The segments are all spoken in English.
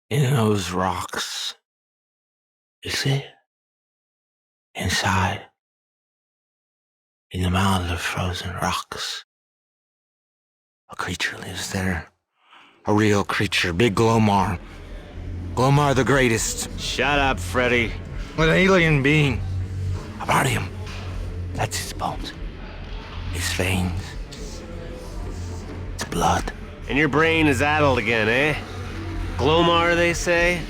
in those rocks. You see? Inside, in the mountain of frozen rocks, a creature lives there. A real creature, Big Glomar. Glomar the greatest. Shut up, Freddy. An alien being. About him. That's his bones. His veins. His blood. And your brain is addled again, eh? Glomar, they say?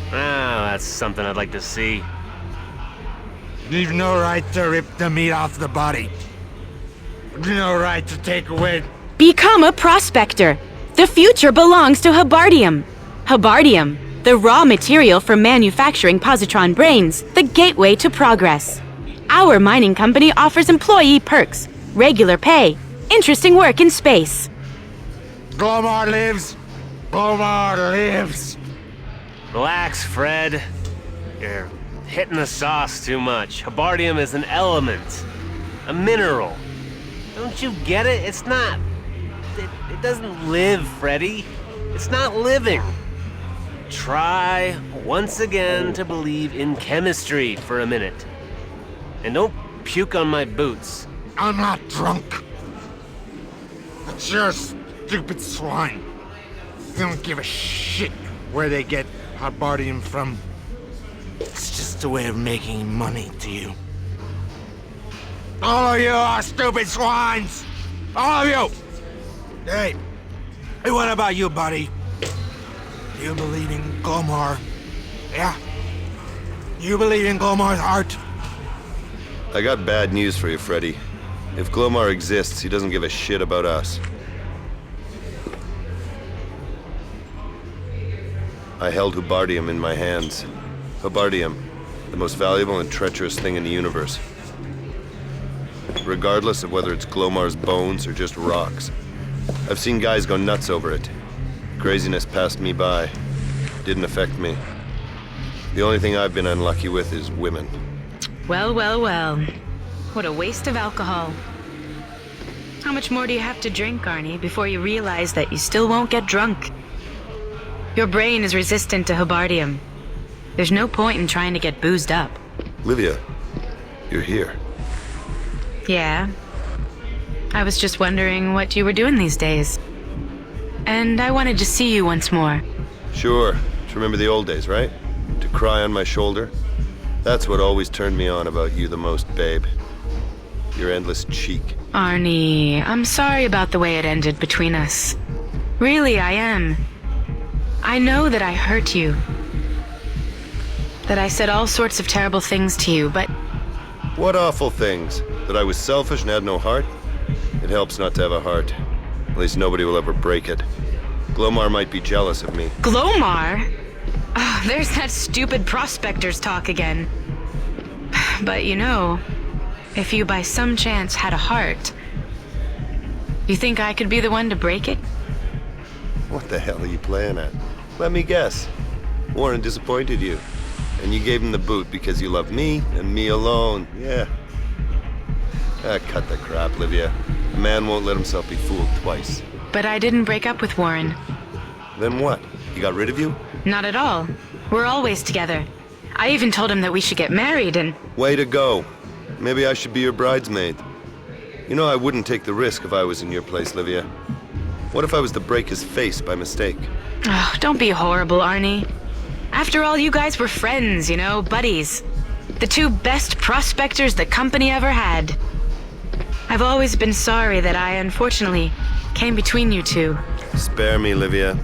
Ah, that's something I'd like to see. You've no right to rip the meat off the body. You've no right to take away... Become a prospector. The future belongs to Hebardium. Hebardium, the raw material for manufacturing positron brains, the gateway to progress. Our mining company offers employee perks, regular pay, interesting work in space. Glomar lives! Glomar lives! Relax, Fred. You're hitting the sauce too much. Hebardium is an element. A mineral. Don't you get it? It's not... It doesn't live, Freddy. It's not living. Try once again to believe in chemistry for a minute. And don't puke on my boots. I'm not drunk. It's your stupid swine. They don't give a shit where they get Hebardium from. It's just a way of making money to you. All of you are stupid swines! All of you! Hey, what about you, buddy? You believe in Glomar? Yeah? You believe in Glomar's heart? I got bad news for you, Freddy. If Glomar exists, he doesn't give a shit about us. I held Hebardium in my hands. Hebardium, the most valuable and treacherous thing in the universe. Regardless of whether it's Glomar's bones or just rocks. I've seen guys go nuts over it. Craziness passed me by. Didn't affect me. The only thing I've been unlucky with is women. Well, well, well. What a waste of alcohol. How much more do you have to drink, Arnie, before you realize that you still won't get drunk? Your brain is resistant to Hebardium. There's no point in trying to get boozed up. Livia, you're here. Yeah. I was just wondering what you were doing these days. And I wanted to see you once more. Sure. To remember the old days, right? To cry on my shoulder? That's what always turned me on about you the most, babe. Your endless cheek. Arnie, I'm sorry about the way it ended between us. Really, I am. I know that I hurt you. That I said all sorts of terrible things to you, but... What awful things? That I was selfish and had no heart? It helps not to have a heart. At least nobody will ever break it. Glomar might be jealous of me. Glomar? Oh, there's that stupid prospector's talk again. But you know, if you by some chance had a heart, you think I could be the one to break it? What the hell are you playing at? Let me guess. Warren disappointed you. And you gave him the boot because you love me and me alone. Yeah. Cut the crap, Livia. A man won't let himself be fooled twice. But I didn't break up with Warren. Then what? He got rid of you? Not at all. We're always together. I even told him that we should get married and... Way to go. Maybe I should be your bridesmaid. You know I wouldn't take the risk if I was in your place, Livia. What if I was to break his face by mistake? Oh, don't be horrible, Arnie. After all, you guys were friends, you know, buddies. The two best prospectors the company ever had. I've always been sorry that I, unfortunately, came between you two. Spare me, Livia.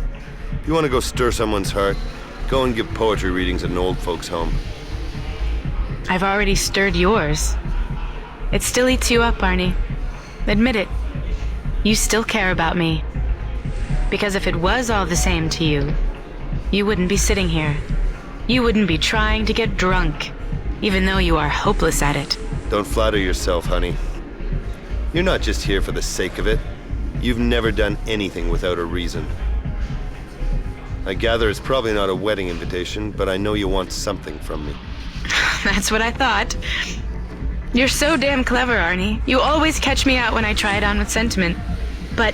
If you want to go stir someone's heart, go and give poetry readings at an old folks' home. I've already stirred yours. It still eats you up, Arnie. Admit it. You still care about me. Because if it was all the same to you, you wouldn't be sitting here. You wouldn't be trying to get drunk, even though you are hopeless at it. Don't flatter yourself, honey. You're not just here for the sake of it. You've never done anything without a reason. I gather it's probably not a wedding invitation, but I know you want something from me. That's what I thought. You're so damn clever, Arnie. You always catch me out when I try it on with sentiment. But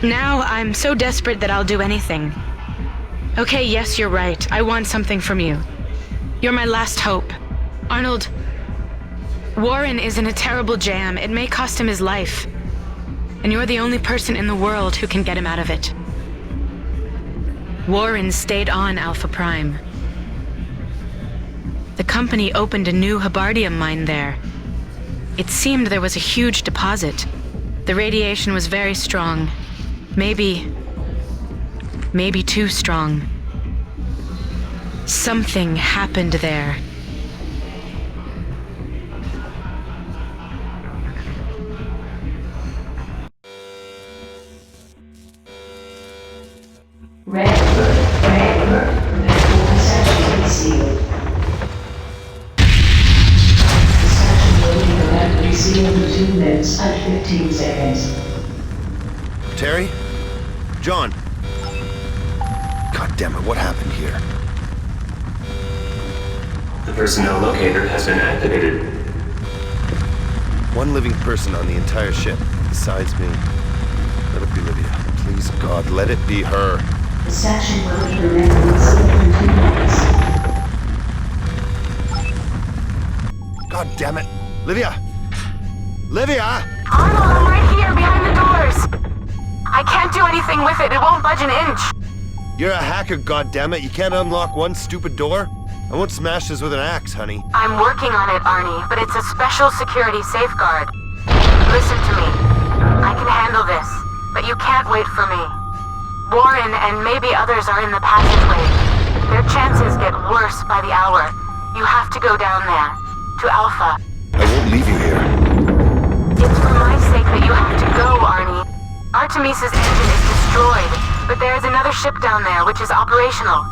now I'm so desperate that I'll do anything. Okay, yes, you're right. I want something from you. You're my last hope. Arnold, Warren is in a terrible jam. It may cost him his life. And you're the only person in the world who can get him out of it. Warren stayed on Alpha Prime. The company opened a new Hebardium mine there. It seemed there was a huge deposit. The radiation was very strong. Maybe too strong. Something happened there. Essentially sealed. Seal the 2 minutes and 15 seconds. Terry? John? God damn it, what happened here? The personnel locator has been activated. One living person on the entire ship, besides me. Let it be Lydia. Please, God, let it be her. The section will be remembered sealed in 2 minutes. God damn it. Lydia! Lydia! Arnold, I'm right here behind the doors. I can't do anything with it. It won't budge an inch. You're a hacker, goddammit. You can't unlock one stupid door? I won't smash this with an axe, honey. I'm working on it, Arnie, but it's a special security safeguard. Listen to me. I can handle this, but you can't wait for me. Warren and maybe others are in the passageway. Their chances get worse by the hour. You have to go down there, to Alpha. I won't leave you here. It's for my sake that you have to go, Arnie. Artemis's engine is destroyed, but there is another ship down there which is operational.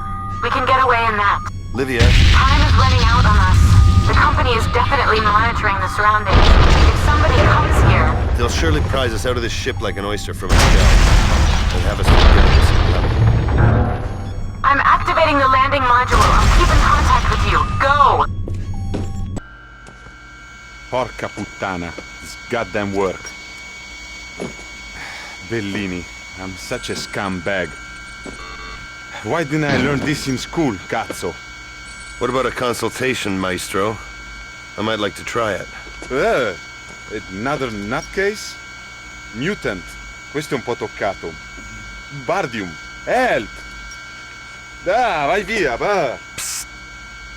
We can get away in that. Lydia? Time is running out on us. The company is definitely monitoring the surroundings. If somebody comes here... They'll surely prize us out of this ship like an oyster from a shell. And have us forget this level. I'm activating the landing module. I'll keep in contact with you. Go! Porca puttana. This goddamn work. Bellini. I'm such a scumbag. Why didn't I learn this in school, cazzo? What about a consultation, maestro? I might like to try it. Another nutcase? Mutant. Questo è un po' toccato. Bardium. Help! Ah, vai via, va! Psst.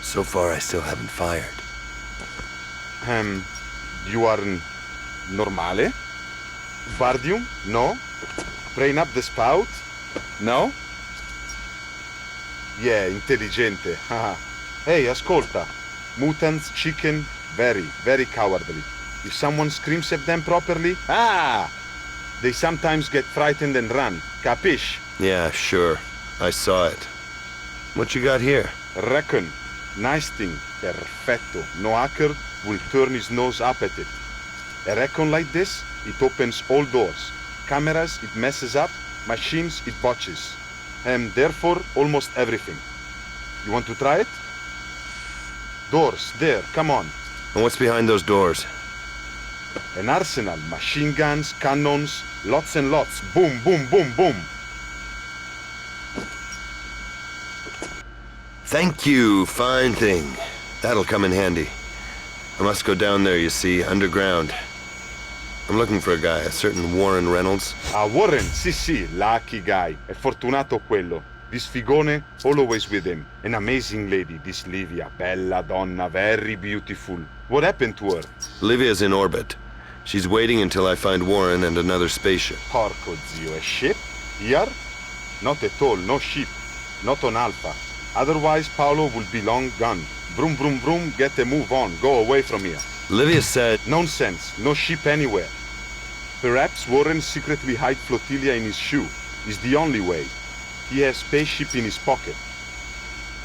So far, I still haven't fired. You are normale? Bardium? No? Brain up the spout? No? Yeah, intelligente. Haha. Hey, ascolta. Mutants, chicken, very, very cowardly. If someone screams at them properly, they sometimes get frightened and run. Capish? Yeah, sure. I saw it. What you got here? Reckon. Nice thing. Perfetto. No hacker will turn his nose up at it. A recon like this, it opens all doors. Cameras, it messes up. Machines, it botches. And therefore, almost everything. You want to try it? Doors, there, come on. And what's behind those doors? An arsenal, machine guns, cannons, lots and lots. Boom, boom, boom, boom. Thank you, fine thing. That'll come in handy. I must go down there, you see, underground. I'm looking for a guy, a certain Warren Reynolds. Ah, Warren, sì, lucky guy. È fortunato quello. This figone, always with him. An amazing lady, this Livia. Bella donna, very beautiful. What happened to her? Livia's in orbit. She's waiting until I find Warren and another spaceship. Porco zio, a ship? Here? Not at all, no ship. Not on Alpha. Otherwise, Paolo will be long gone. Vroom, vroom, vroom, get a move on. Go away from here. Livia said... Nonsense. No ship anywhere. Perhaps Warren secretly hide flotilla in his shoe. Is the only way. He has spaceship in his pocket.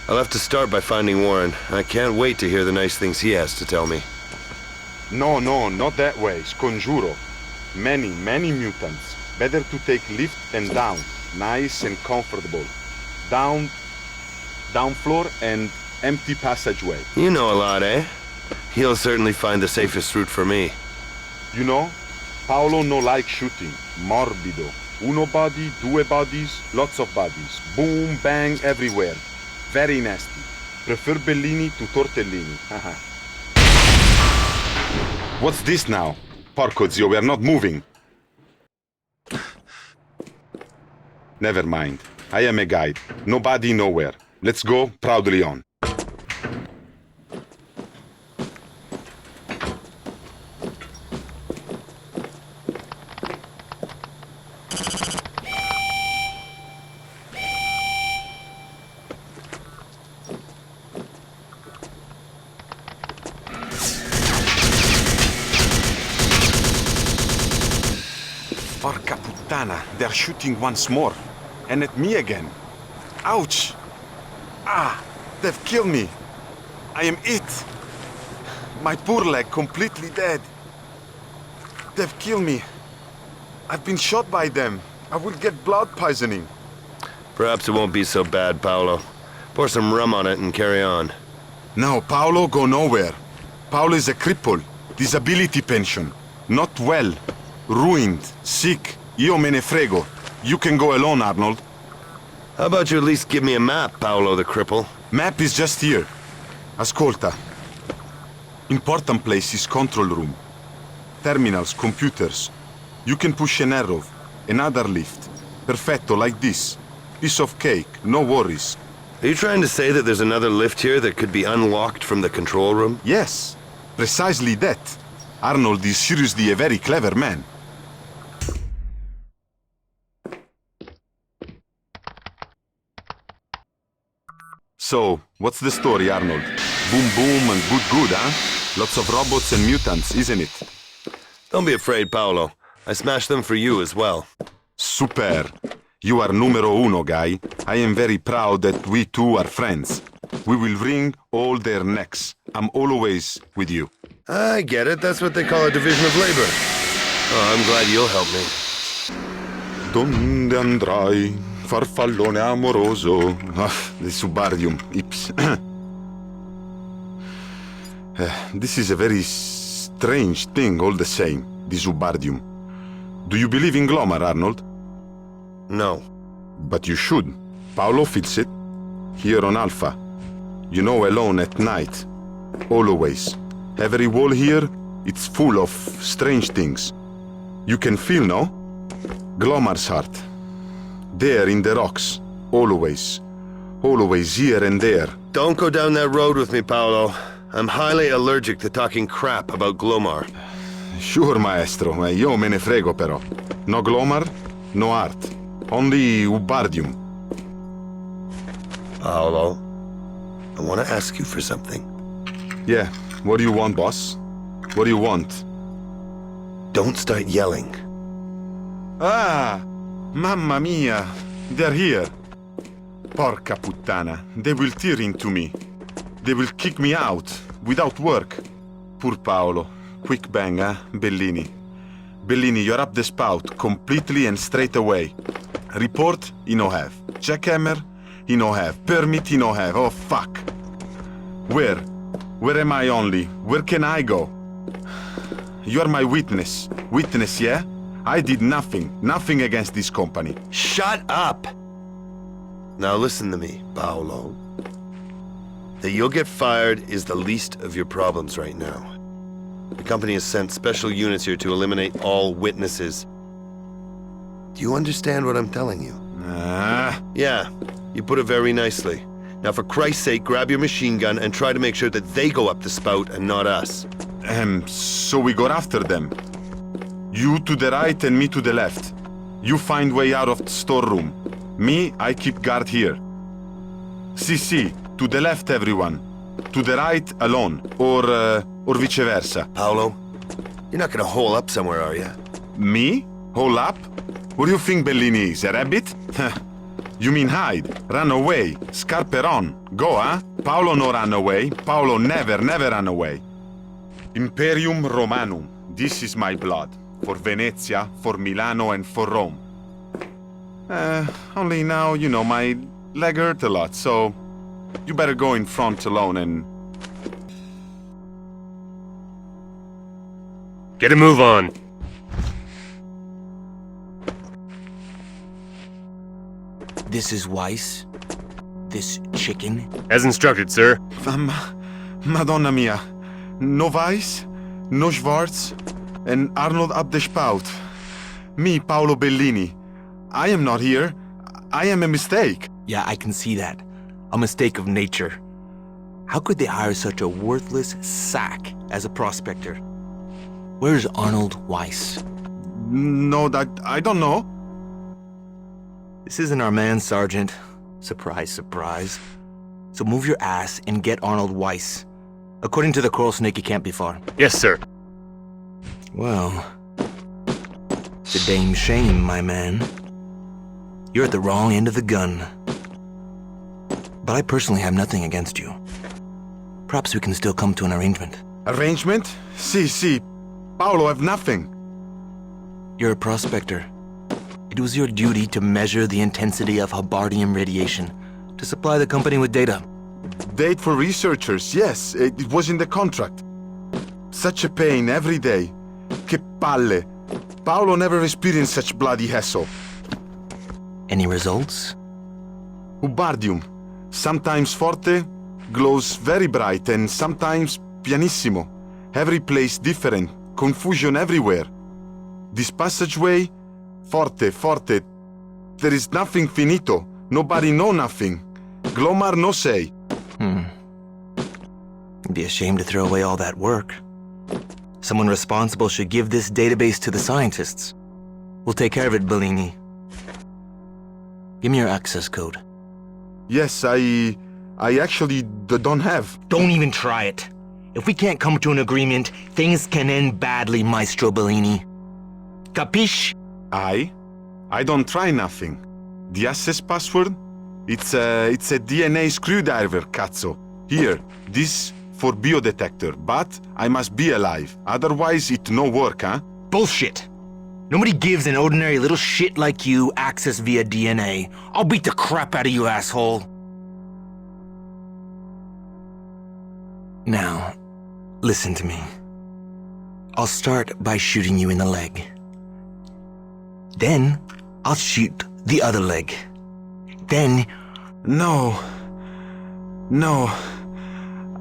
I'll have to start by finding Warren. I can't wait to hear the nice things he has to tell me. No, not that way. Sconjuro. Many mutants. Better to take lift and down. Nice and comfortable. Down floor and empty passageway. You know a lot, eh? He'll certainly find the safest route for me. You know, Paolo no like shooting. Morbido. Uno body, due bodies, lots of bodies. Boom, bang, everywhere. Very nasty. Prefer Bellini to tortellini. Haha. What's this now? Porco zio, we are not moving. Never mind. I am a guide. Nobody, nowhere. Let's go proudly on. Porca puttana, they're shooting once more. And at me again. Ouch! Ah, they've killed me. I am it. My poor leg completely dead. They've killed me. I've been shot by them. I will get blood poisoning. Perhaps it won't be so bad, Paolo. Pour some rum on it and carry on. No, Paolo go nowhere. Paolo is a cripple. Disability pension. Not well. Ruined. Sick. Io me ne frego. You can go alone, Arnold. How about you at least give me a map, Paolo the cripple? Map is just here. Ascolta. Important place is control room. Terminals, computers. You can push an arrow. Another lift. Perfetto, like this. Piece of cake, no worries. Are you trying to say that there's another lift here that could be unlocked from the control room? Yes, precisely that. Arnold is seriously a very clever man. So, what's the story, Arnold? Boom boom and good, huh? Lots of robots and mutants, isn't it? Don't be afraid, Paolo. I smashed them for you as well. Super. You are numero uno, guy. I am very proud that we two are friends. We will wring all their necks. I'm always with you. I get it. That's what they call a division of labor. Oh, I'm glad you'll help me. Donde andrai, farfallone amoroso? Ah, the Subardium, ips. This is a very strange thing all the same, the Subardium. Do you believe in Glomar, Arnold? No. But you should. Paolo fits it. Here on Alpha. You know, alone at night. Always. Every wall here, it's full of strange things. You can feel, no? Glomar's heart. There in the rocks. Always. Always here and there. Don't go down that road with me, Paolo. I'm highly allergic to talking crap about Glomar. Sure, maestro. Io me ne frego, però. No Glomar, no art. Only Ubardium. Paolo, I want to ask you for something. Yeah. What do you want, boss? What do you want? Don't start yelling. Ah! Mamma mia! They're here. Porca puttana. They will tear into me. They will kick me out, without work. Poor Paolo. Quick bang, eh? Bellini. Bellini, you're up the spout, completely and straight away. Report, he no have. Jackhammer, he no have. Permit, he no have. Oh, fuck. Where? Where am I only? Where can I go? You are my witness. Witness, yeah? I did nothing. Nothing against this company. Shut up! Now listen to me, Paolo. That you'll get fired is the least of your problems right now. The company has sent special units here to eliminate all witnesses. Do you understand what I'm telling you? Yeah, you put it very nicely. Now, for Christ's sake, grab your machine gun and try to make sure that they go up the spout and not us. So we go after them. You to the right and me to the left. You find way out of the storeroom. Me, I keep guard here. Si, to the left, everyone. To the right, alone. Or vice versa. Paolo, you're not gonna hole up somewhere, are you? Me? Hole up? What do you think Bellini is, a rabbit? You mean hide, run away, scarperon, go, huh? Paolo no run away, Paolo never run away. Imperium Romanum, this is my blood. For Venezia, for Milano, and for Rome. Only now, you know, my leg hurt a lot, so you better go in front alone and... Get a move on. This is Weiss? This chicken? As instructed, sir. Madonna mia. No Weiss, no Schwarz, and Arnold up the spout. Me, Paolo Bellini. I am not here. I am a mistake. Yeah, I can see that. A mistake of nature. How could they hire such a worthless sack as a prospector? Where's Arnold Weiss? No, that I don't know. This isn't our man, Sergeant. Surprise, surprise. So move your ass and get Arnold Weiss. According to the Coral Snake, he can't be far. Yes, sir. Well, it's a dame shame, my man. You're at the wrong end of the gun. But I personally have nothing against you. Perhaps we can still come to an arrangement. Arrangement? Si. Paolo, have nothing. You're a prospector. It was your duty to measure the intensity of Hubbardhium radiation, to supply the company with data. Date for researchers, yes, it was in the contract. Such a pain every day. Che palle. Paolo never experienced such bloody hassle. Any results? Hubbardhium. Sometimes forte, glows very bright, and sometimes pianissimo. Every place different, confusion everywhere. This passageway, forte. There is nothing finito. Nobody know nothing. Glomar no say. It'd be a shame to throw away all that work. Someone responsible should give this database to the scientists. We'll take care of it, Bellini. Give me your access code. Yes, I actually don't have. Don't even try it. If we can't come to an agreement, things can end badly, Maestro Bellini. Capiche? I don't try nothing. The access password? It's a DNA screwdriver, cazzo. Here, this for biodetector, but I must be alive. Otherwise it no work, huh? Bullshit. Nobody gives an ordinary little shit like you access via DNA. I'll beat the crap out of you, asshole. Now, listen to me. I'll start by shooting you in the leg. Then, I'll shoot the other leg. Then... No,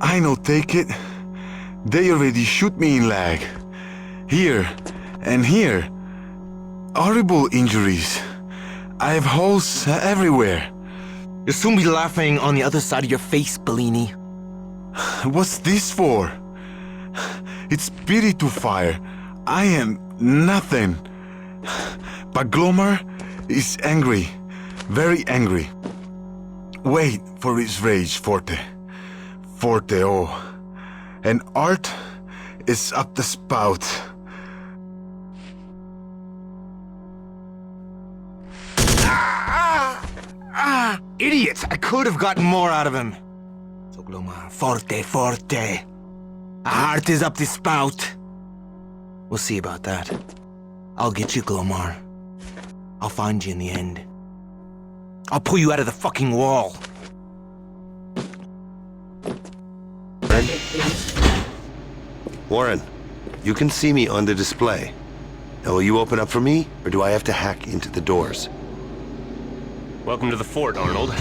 I no take it. They already shoot me in leg. Here and here. Horrible injuries. I have holes everywhere. You'll soon be laughing on the other side of your face, Bellini. What's this for? It's pity to fire. I am nothing. But Glomar is angry. Very angry. Wait for his rage, Forte. Forte, oh. And Art is up the spout. Idiots! I could have gotten more out of him. So Glomar, forte. A heart is up the spout. We'll see about that. I'll get you, Glomar. I'll find you in the end. I'll pull you out of the fucking wall. Warren, you can see me on the display. Now, will you open up for me, or do I have to hack into the doors? Welcome to the fort, Arnold.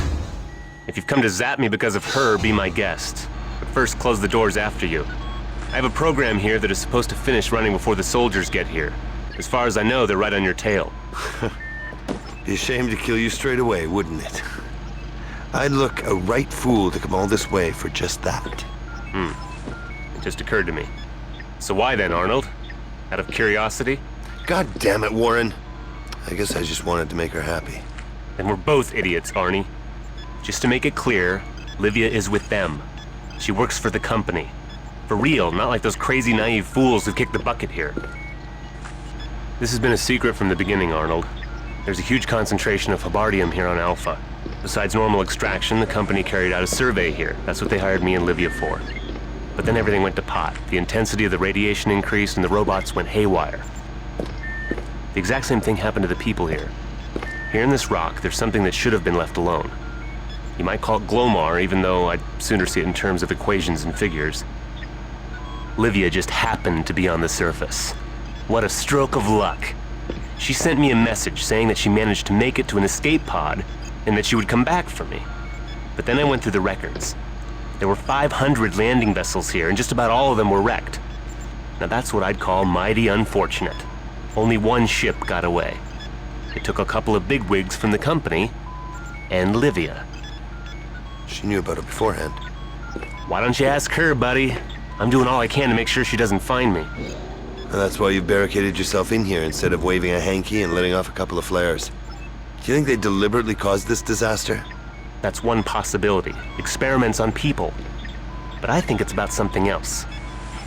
If you've come to zap me because of her, be my guest. But first, close the doors after you. I have a program here that is supposed to finish running before the soldiers get here. As far as I know, they're right on your tail. Be a shame to kill you straight away, wouldn't it? I'd look a right fool to come all this way for just that. It just occurred to me. So why then, Arnold? Out of curiosity? God damn it, Warren. I guess I just wanted to make her happy. Then we're both idiots, Arnie. Just to make it clear, Livia is with them. She works for the company. For real, not like those crazy naive fools who kicked the bucket here. This has been a secret from the beginning, Arnold. There's a huge concentration of Hubbardhium here on Alpha. Besides normal extraction, the company carried out a survey here. That's what they hired me and Livia for. But then everything went to pot. The intensity of the radiation increased and the robots went haywire. The exact same thing happened to the people here. Here in this rock, there's something that should have been left alone. You might call it Glomar, even though I'd sooner see it in terms of equations and figures. Livia just happened to be on the surface. What a stroke of luck. She sent me a message saying that she managed to make it to an escape pod and that she would come back for me. But then I went through the records. There were 500 landing vessels here, and just about all of them were wrecked. Now that's what I'd call mighty unfortunate. Only one ship got away. It took a couple of bigwigs from the company, and Livia. She knew about it beforehand. Why don't you ask her, buddy? I'm doing all I can to make sure she doesn't find me. And that's why you barricaded yourself in here instead of waving a hanky and letting off a couple of flares. Do you think they deliberately caused this disaster? That's one possibility. Experiments on people. But I think it's about something else.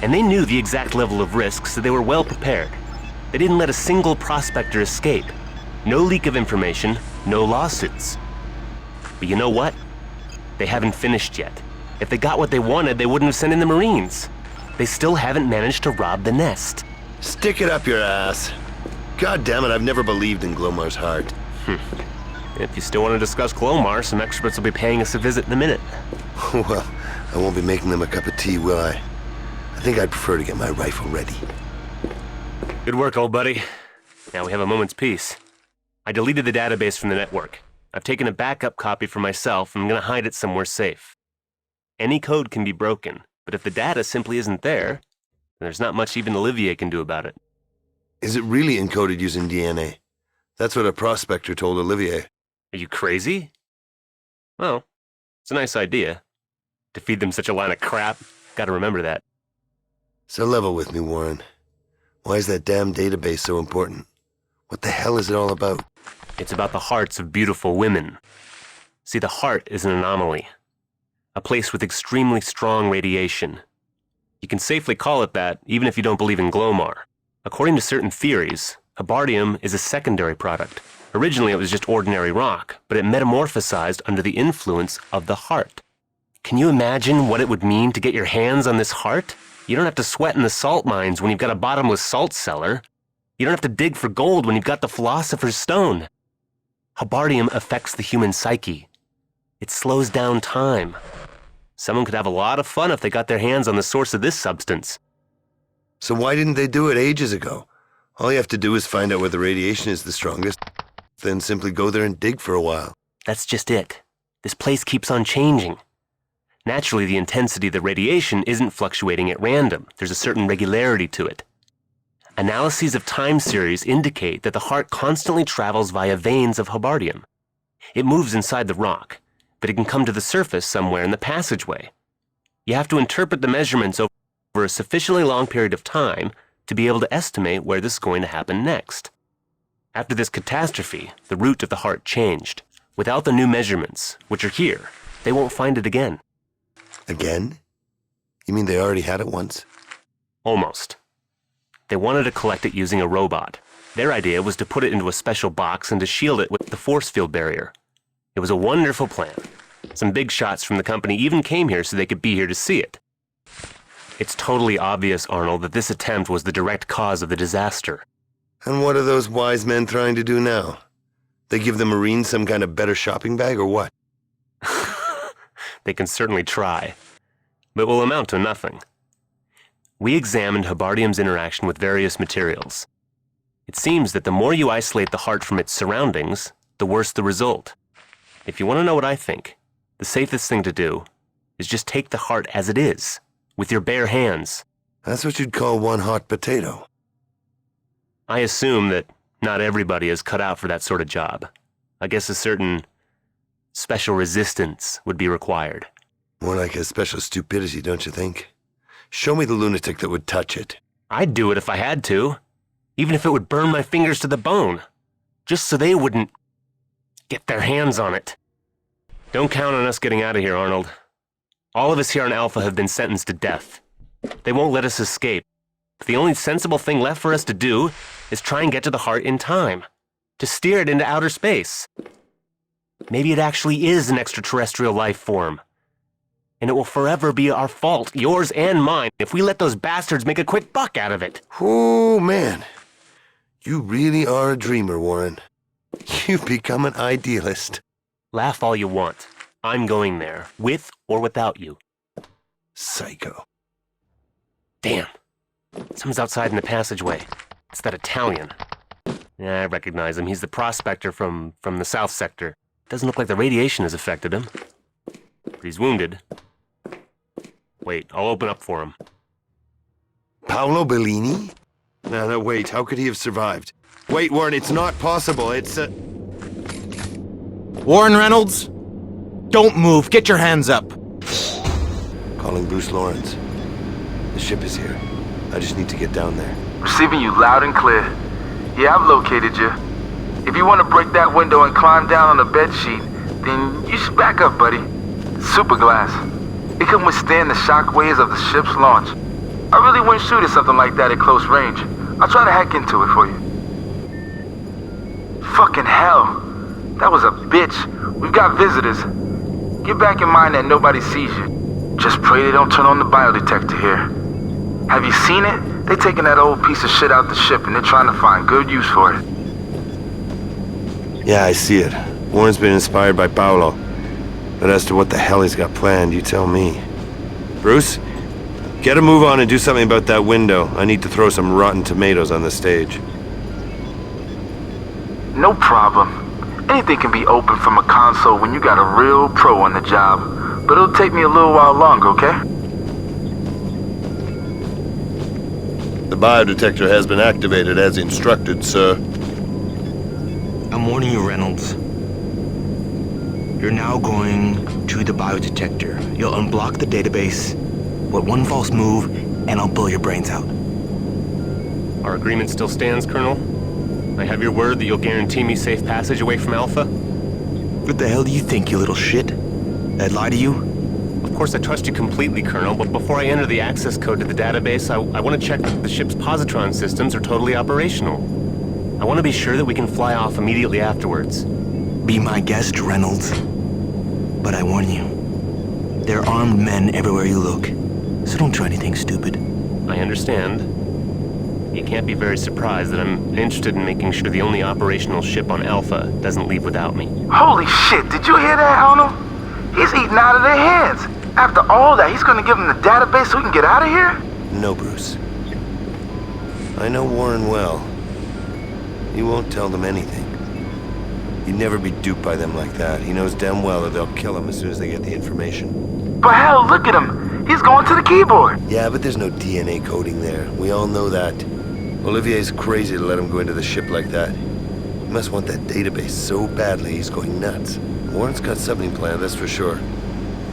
And they knew the exact level of risk, so they were well prepared. They didn't let a single prospector escape. No leak of information, no lawsuits. But you know what? They haven't finished yet. If they got what they wanted, they wouldn't have sent in the Marines. They still haven't managed to rob the nest. Stick it up your ass. God damn it, I've never believed in Glomar's heart. If you still want to discuss Glomar, some experts will be paying us a visit in a minute. Well, I won't be making them a cup of tea, will I? I think I'd prefer to get my rifle ready. Good work, old buddy. Now we have a moment's peace. I deleted the database from the network. I've taken a backup copy for myself, and I'm going to hide it somewhere safe. Any code can be broken, but if the data simply isn't there, then there's not much even Olivier can do about it. Is it really encoded using DNA? That's what a prospector told Olivier. Are you crazy? Well, it's a nice idea. To feed them such a line of crap, gotta remember that. So level with me, Warren. Why is that damn database so important? What the hell is it all about? It's about the hearts of beautiful women. See, the heart is an anomaly. A place with extremely strong radiation. You can safely call it that, even if you don't believe in Glomar. According to certain theories, Habardium is a secondary product. Originally it was just ordinary rock, but it metamorphosized under the influence of the heart. Can you imagine what it would mean to get your hands on this heart? You don't have to sweat in the salt mines when you've got a bottomless salt cellar. You don't have to dig for gold when you've got the Philosopher's Stone. Habardium affects the human psyche. It slows down time. Someone could have a lot of fun if they got their hands on the source of this substance. So why didn't they do it ages ago? All you have to do is find out where the radiation is the strongest, then simply go there and dig for a while. That's just it. This place keeps on changing. Naturally, the intensity of the radiation isn't fluctuating at random. There's a certain regularity to it. Analyses of time series indicate that the heart constantly travels via veins of Habardium. It moves inside the rock, but it can come to the surface somewhere in the passageway. You have to interpret the measurements over a sufficiently long period of time to be able to estimate where this is going to happen next. After this catastrophe, the route of the heart changed. Without the new measurements, which are here, they won't find it again. Again? You mean they already had it once? Almost. They wanted to collect it using a robot. Their idea was to put it into a special box and to shield it with the force field barrier. It was a wonderful plan. Some big shots from the company even came here so they could be here to see it. It's totally obvious, Arnold, that this attempt was the direct cause of the disaster. And what are those wise men trying to do now? They give the Marines some kind of better shopping bag or what? They can certainly try, but will amount to nothing. We examined Habardium's interaction with various materials. It seems that the more you isolate the heart from its surroundings, the worse the result. If you want to know what I think, the safest thing to do is just take the heart as it is, with your bare hands. That's what you'd call one hot potato. I assume that not everybody is cut out for that sort of job. I guess a certain special resistance would be required. More like a special stupidity, don't you think? Show me the lunatic that would touch it. I'd do it if I had to, even if it would burn my fingers to the bone, just so they wouldn't get their hands on it. Don't count on us getting out of here, Arnold. All of us here on Alpha have been sentenced to death. They won't let us escape. The only sensible thing left for us to do is try and get to the heart in time, to steer it into outer space. Maybe it actually is an extraterrestrial life form. And it will forever be our fault, yours and mine, if we let those bastards make a quick buck out of it. Oh, man. You really are a dreamer, Warren. You've become an idealist. Laugh all you want. I'm going there, with or without you. Psycho. Damn. Someone's outside in the passageway. It's that Italian. Yeah, I recognize him. He's the prospector from the south sector. Doesn't look like the radiation has affected him. But he's wounded. Wait, I'll open up for him. Paolo Bellini? No, wait, how could he have survived? Wait, Warren, it's not possible. It's Warren Reynolds? Don't move. Get your hands up. Calling Bruce Lawrence. The ship is here. I just need to get down there. Receiving you loud and clear. Yeah, I've located you. If you want to break that window and climb down on the bed sheet, then you should back up, buddy. Super glass. It can withstand the shock waves of the ship's launch. I really wouldn't shoot at something like that at close range. I'll try to hack into it for you. Fucking hell. That was a bitch. We've got visitors. Get back in mind that nobody sees you. Just pray they don't turn on the biodetector here. Have you seen it? They're taking that old piece of shit out the ship and they're trying to find good use for it. Yeah, I see it. Warren's been inspired by Paolo. But as to what the hell he's got planned, you tell me. Bruce? Get a move on and do something about that window. I need to throw some rotten tomatoes on the stage. No problem. Anything can be opened from a console when you got a real pro on the job. But it'll take me a little while longer, okay? The biodetector has been activated as instructed, sir. I'm warning you, Reynolds. You're now going to the biodetector. You'll unblock the database. But one false move, and I'll blow your brains out. Our agreement still stands, Colonel? I have your word that you'll guarantee me safe passage away from Alpha? What the hell do you think, you little shit? I'd lie to you? Of course I trust you completely, Colonel, but before I enter the access code to the database, I want to check that the ship's positron systems are totally operational. I want to be sure that we can fly off immediately afterwards. Be my guest, Reynolds. But I warn you, there are armed men everywhere you look, so don't try anything stupid. I understand. You can't be very surprised that I'm interested in making sure the only operational ship on Alpha doesn't leave without me. Holy shit, did you hear that, Arnold? He's eating out of their hands. After all that, he's gonna give them the database so we can get out of here? No, Bruce. I know Warren well. He won't tell them anything. He'd never be duped by them like that. He knows damn well that they'll kill him as soon as they get the information. But hell, look at him. He's going to the keyboard. Yeah, but there's no DNA coding there. We all know that. Olivier's crazy to let him go into the ship like that. He must want that database so badly he's going nuts. Warren's got something planned, that's for sure.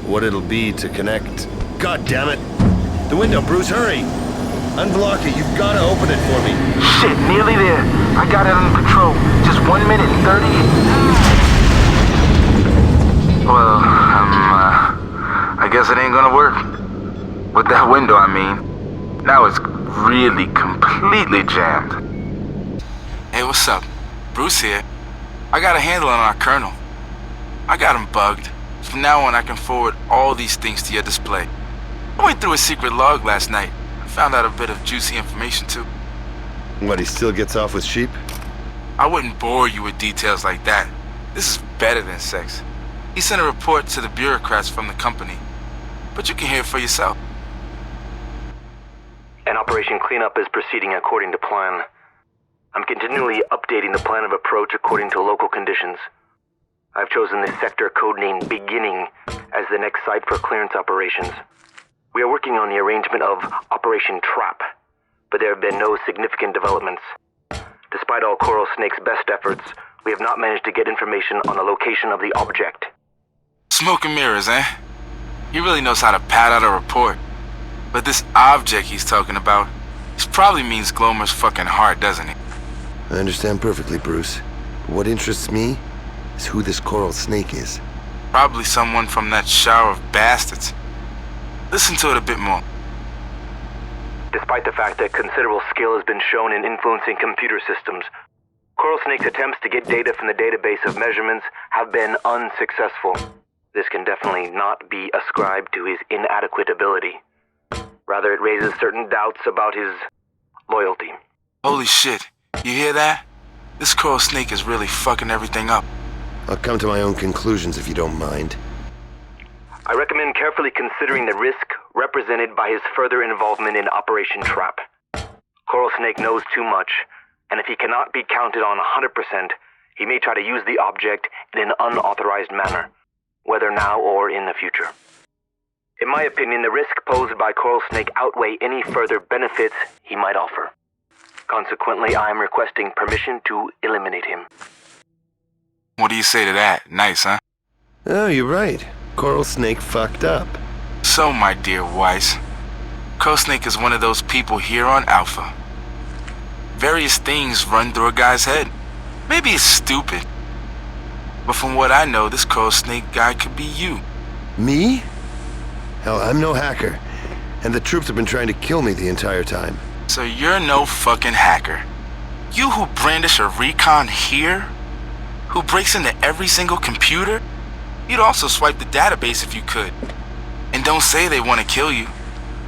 What it'll be to connect... God damn it! The window, Bruce, hurry! Unblock it, you've got to open it for me. Shit, nearly there. I got it under control. Just 1 minute and 30... Well, I guess it ain't gonna work. With that window, I mean. Now it's really completely jammed. Hey, what's up? Bruce here. I got a handle on our colonel. I got him bugged. From now on, I can forward all these things to your display. I went through a secret log last night. I found out a bit of juicy information, too. What, he still gets off with sheep? I wouldn't bore you with details like that. This is better than sex. He sent a report to the bureaucrats from the company. But you can hear it for yourself. And Operation Cleanup is proceeding according to plan. I'm continually updating the plan of approach according to local conditions. I've chosen this sector codenamed Beginning as the next site for clearance operations. We are working on the arrangement of Operation Trap, but there have been no significant developments. Despite all Coral Snake's best efforts, we have not managed to get information on the location of the object. Smoke and mirrors, eh? He really knows how to pad out a report. But this object he's talking about, this probably means Glomer's fucking heart, doesn't it? I understand perfectly, Bruce. But what interests me is who this Coral Snake is. Probably someone from that shower of bastards. Listen to it a bit more. Despite the fact that considerable skill has been shown in influencing computer systems, Coral Snake's attempts to get data from the database of measurements have been unsuccessful. This can definitely not be ascribed to his inadequate ability. Rather, it raises certain doubts about his loyalty. Holy shit, you hear that? This Coral Snake is really fucking everything up. I'll come to my own conclusions if you don't mind. I recommend carefully considering the risk represented by his further involvement in Operation Trap. Coral Snake knows too much, and if he cannot be counted on 100%, He may try to use the object in an unauthorized manner, whether now or in the future. In my opinion, the risk posed by Coral Snake outweigh any further benefits he might offer. Consequently, I am requesting permission to eliminate him. What do you say to that? Nice, huh? Oh, you're right. Coral Snake fucked up. So, my dear Weiss, Coral Snake is one of those people here on Alpha. Various things run through a guy's head. Maybe it's stupid, but from what I know, this Coral Snake guy could be you. Me? Hell, I'm no hacker. And the troops have been trying to kill me the entire time. So you're no fucking hacker. You who brandish a recon here? Who breaks into every single computer? You'd also swipe the database if you could. And don't say they want to kill you.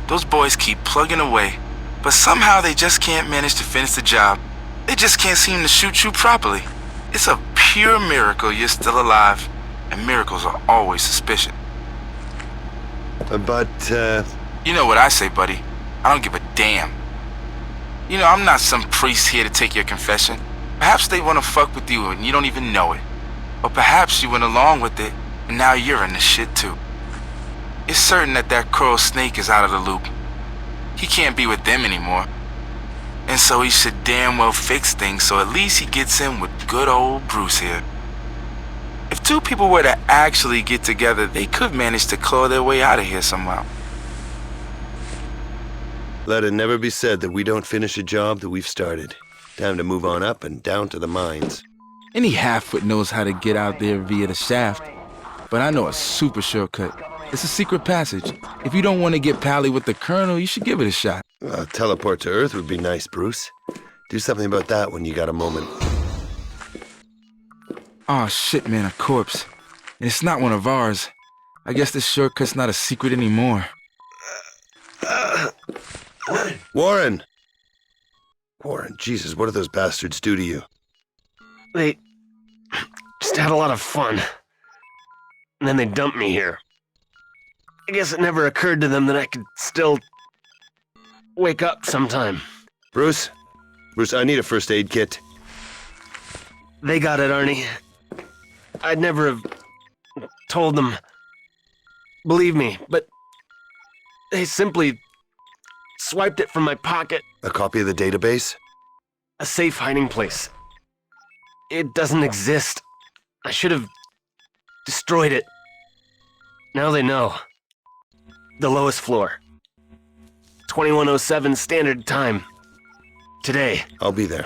Those boys keep plugging away, but somehow they just can't manage to finish the job. They just can't seem to shoot you properly. It's a pure miracle you're still alive, and miracles are always suspicious. But, You know what I say, buddy. I don't give a damn. You know, I'm not some priest here to take your confession. Perhaps they want to fuck with you and you don't even know it. Or perhaps you went along with it, and now you're in the shit too. It's certain that Coral Snake is out of the loop. He can't be with them anymore. And so he should damn well fix things so at least he gets in with good old Bruce here. If two people were to actually get together, they could manage to claw their way out of here somehow. let it never be said that we don't finish a job that we've started. Time to move on up and down to the mines. Any half-wit knows how to get out there via the shaft, but I know a super shortcut. It's a secret passage. If you don't want to get pally with the Colonel, you should give it a shot. Teleport to Earth would be nice, Bruce. Do something about that when you got a moment. Aw, shit, man, a corpse. And it's not one of ours. I guess this shortcut's not a secret anymore. Warren! Warren, Jesus, what did those bastards do to you? They just had a lot of fun. And then they dumped me here. I guess it never occurred to them that I could still wake up sometime. Bruce? Bruce, I need a first aid kit. They got it, Arnie. I'd never have told them. Believe me, but they simply swiped it from my pocket. A copy of the database? A safe hiding place. It doesn't exist. I should have destroyed it. Now they know. The lowest floor. 2107 standard time. Today. I'll be there.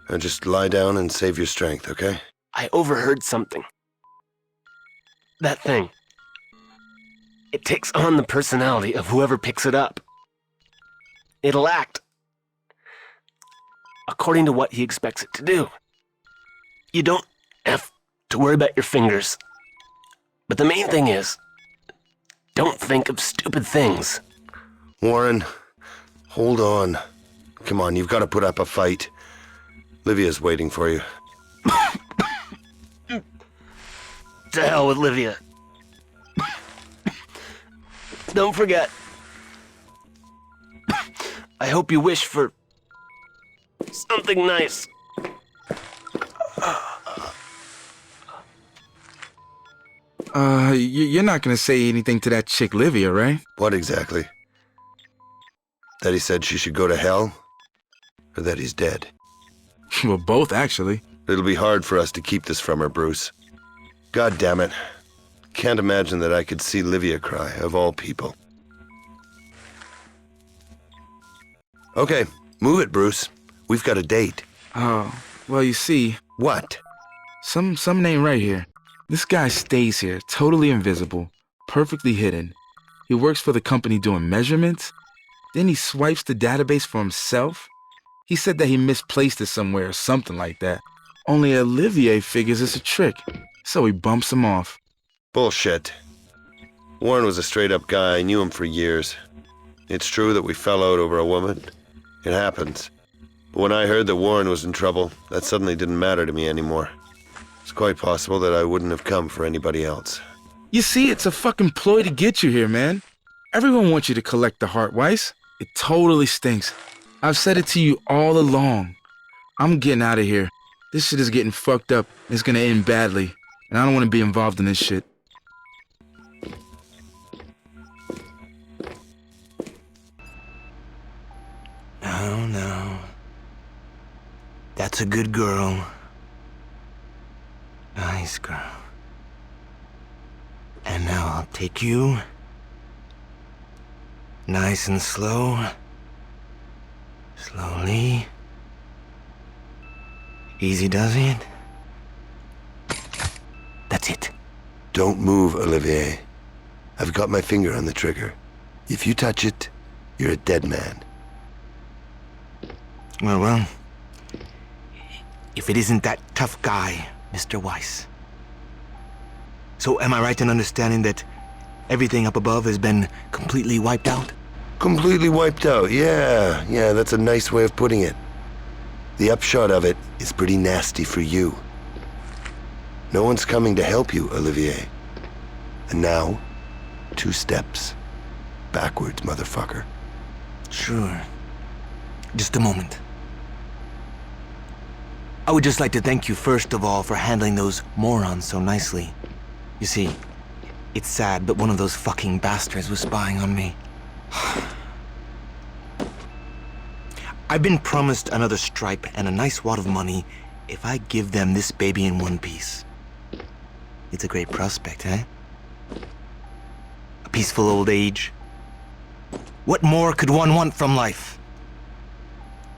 Now just lie down and save your strength, okay? I overheard something. That thing. It takes on the personality of whoever picks it up. It'll act according to what he expects it to do. You don't have to worry about your fingers. But the main thing is, don't think of stupid things. Warren, hold on. Come on, you've got to put up a fight. Livia's waiting for you. To hell with Livia. Don't forget. I hope you wish for something nice. You're not gonna say anything to that chick Livia, right? What exactly? That he said she should go to hell? Or that he's dead? Well, both, actually. It'll be hard for us to keep this from her, Bruce. God damn it. Can't imagine that I could see Livia cry, of all people. Okay, move it, Bruce. We've got a date. Oh, well, you see... What? Some name right here. This guy stays here, totally invisible, perfectly hidden. He works for the company doing measurements. Then he swipes the database for himself. He said that he misplaced it somewhere or something like that. Only Olivier figures it's a trick, so he bumps him off. Bullshit. Warren was a straight-up guy. I knew him for years. It's true that we fell out over a woman. It happens. But when I heard that Warren was in trouble, that suddenly didn't matter to me anymore. It's quite possible that I wouldn't have come for anybody else. You see, it's a fucking ploy to get you here, man. Everyone wants you to collect the heart, Weiss. It totally stinks. I've said it to you all along. I'm getting out of here. This shit is getting fucked up. It's gonna end badly. And I don't want to be involved in this shit. No. That's a good girl. Nice girl. And now I'll take you. Nice and slow. Slowly. Easy does it. That's it. Don't move, Olivier. I've got my finger on the trigger. If you touch it, you're a dead man. Well, if it isn't that tough guy, Mr. Weiss. So am I right in understanding that everything up above has been completely wiped out? Completely wiped out, yeah, that's a nice way of putting it. The upshot of it is pretty nasty for you. No one's coming to help you, Olivier. And now, 2 steps backwards, motherfucker. Sure. Just a moment. I would just like to thank you first of all for handling those morons so nicely. You see, it's sad, but one of those fucking bastards was spying on me. I've been promised another stripe and a nice wad of money if I give them this baby in one piece. It's a great prospect, eh? A peaceful old age. What more could one want from life?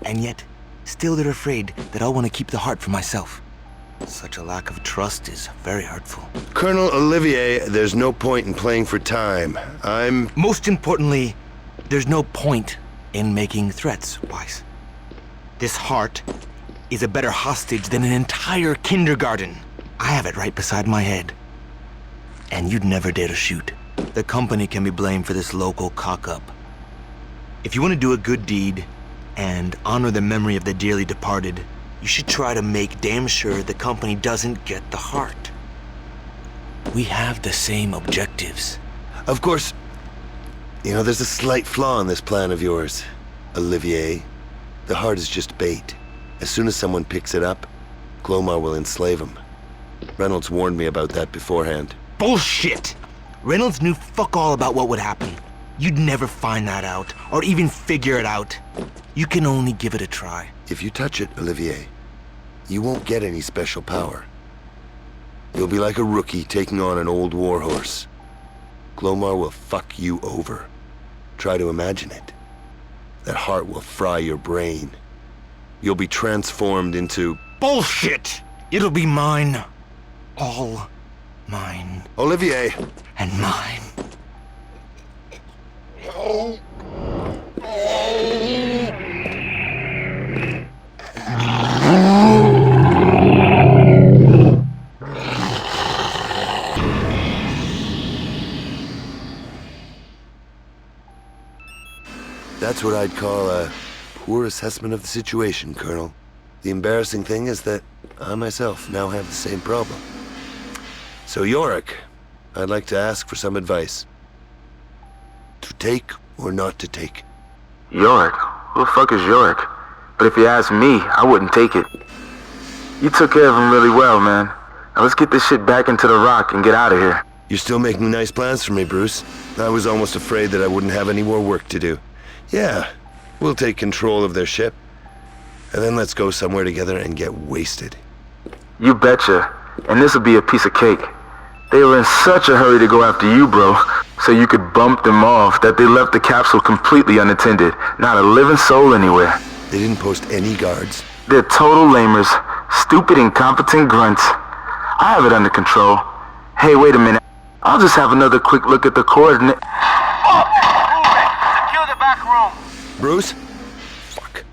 And yet, still they're afraid that I'll want to keep the heart for myself. Such a lack of trust is very hurtful. Colonel Olivier, there's no point in playing for time. Most importantly, there's no point in making threats, Weiss. This heart is a better hostage than an entire kindergarten. I have it right beside my head. And you'd never dare to shoot. The company can be blamed for this local cock-up. If you want to do a good deed and honor the memory of the dearly departed, you should try to make damn sure the company doesn't get the heart. We have the same objectives. Of course, you know, there's a slight flaw in this plan of yours, Olivier. The heart is just bait. As soon as someone picks it up, Glomar will enslave him. Reynolds warned me about that beforehand. Bullshit! Reynolds knew fuck all about what would happen. You'd never find that out, or even figure it out. You can only give it a try. If you touch it, Olivier, you won't get any special power. You'll be like a rookie taking on an old warhorse. Glomar will fuck you over. Try to imagine it. That heart will fry your brain. You'll be transformed into... Bullshit! It'll be mine. All mine. Olivier! And mine. That's what I'd call a poor assessment of the situation, Colonel. The embarrassing thing is that I myself now have the same problem. So Yorick, I'd like to ask for some advice. To take or not to take? Yorick? Who the fuck is Yorick? But if you ask me, I wouldn't take it. You took care of him really well, man. Now let's get this shit back into the rock and get out of here. You're still making nice plans for me, Bruce. I was almost afraid that I wouldn't have any more work to do. Yeah, we'll take control of their ship. And then let's go somewhere together and get wasted. You betcha. And this'll be a piece of cake. They were in such a hurry to go after you, bro, so you could bump them off, that they left the capsule completely unattended. Not a living soul anywhere. They didn't post any guards. They're total lamers. Stupid, incompetent grunts. I have it under control. Hey, wait a minute. I'll just have another quick look at the coordinate. Oh, move it! Secure the back room! Bruce? Fuck.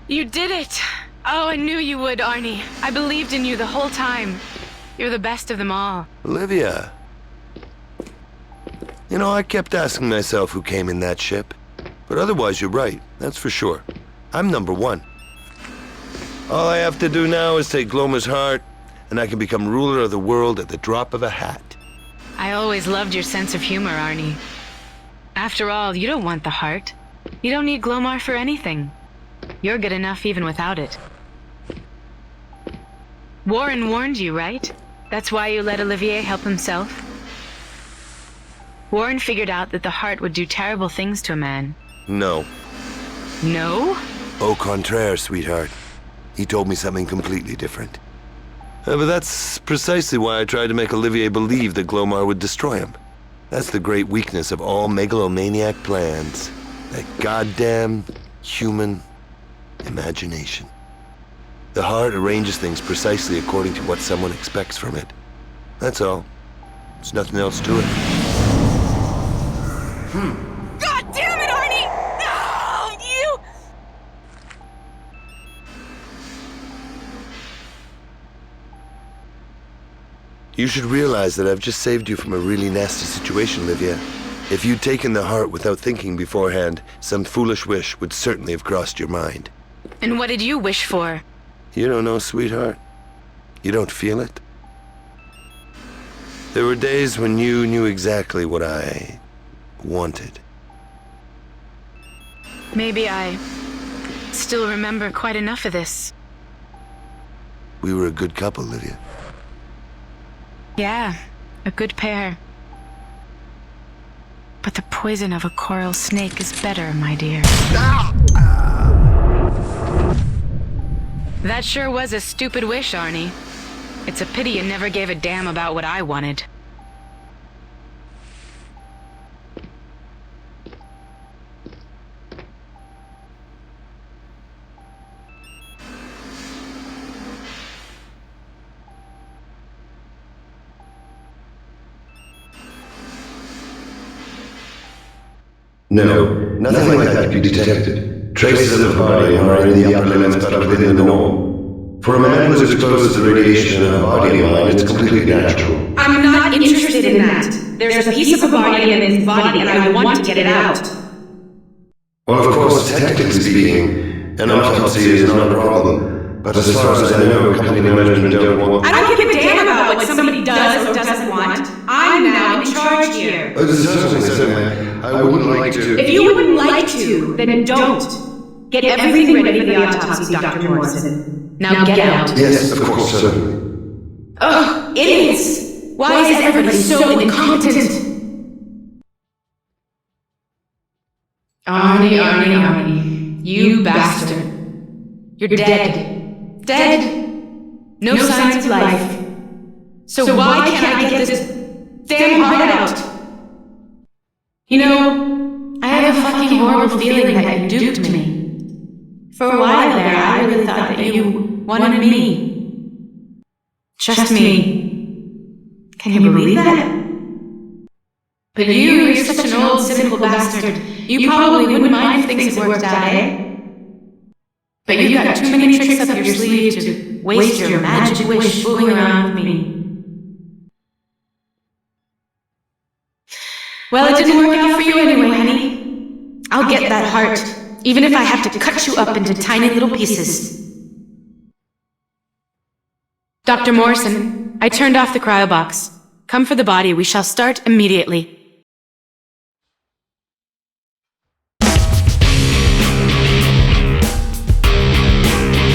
You did it! Oh, I knew you would, Arnie. I believed in you the whole time. You're the best of them all. Olivia. You know, I kept asking myself who came in that ship. But otherwise, you're right. That's for sure. I'm number one. All I have to do now is take Gloma's heart, and I can become ruler of the world at the drop of a hat. I always loved your sense of humor, Arnie. After all, you don't want the heart. You don't need Glomar for anything. You're good enough even without it. Warren warned you, right? That's why you let Olivier help himself? Warren figured out that the heart would do terrible things to a man. No. No? Au contraire, sweetheart. He told me something completely different. But that's precisely why I tried to make Olivier believe that Glomar would destroy him. That's the great weakness of all megalomaniac plans. That goddamn human imagination. The heart arranges things precisely according to what someone expects from it. That's all. There's nothing else to it. God damn it, Arnie! No, you! You should realize that I've just saved you from a really nasty situation, Livia. If you'd taken the heart without thinking beforehand, some foolish wish would certainly have crossed your mind. And what did you wish for? You don't know, sweetheart. You don't feel it. There were days when you knew exactly what I wanted. Maybe I still remember quite enough of this. We were a good couple, Livia. Yeah, a good pair. But the poison of a coral snake is better, my dear. That sure was a stupid wish, Arnie. It's a pity you never gave a damn about what I wanted. No, nothing like that could be detected. Traces of body are in the upper limbs but within the norm. For a man who is exposed to the radiation of a body of mine, it's completely natural. I'm not interested in that. There's a piece of a body in his body and I want to get it out. Well, of course, technically speaking, an autopsy is not a problem. But as far as I know, company management don't want... I don't give a damn about what somebody does or doesn't want. I'm now in charge here. Certainly. I wouldn't like to... If you wouldn't like to, then don't. Get everything ready for the autopsy, Dr. Morrison. Now get out. Yes, of course, certainly. Ugh, idiots! Why is everybody so incompetent? Arnie, you bastard. You're dead. Dead. No signs of life. So why can't I get this damn heart out? You know, I have a fucking horrible feeling that you duped me. For a while there, I really thought that you wanted me. Just me. Can you believe that? But you're such an old, cynical bastard. You probably wouldn't mind if things had worked out, eh? But you got too many tricks up your sleeve to waste your magic wish fooling around with me. Well, it didn't work out for you anyway, honey. I'll get that heart, even if I have to cut you up into tiny little pieces. Dr. Morrison, I turned off the cryo box. Come for the body. We shall start immediately.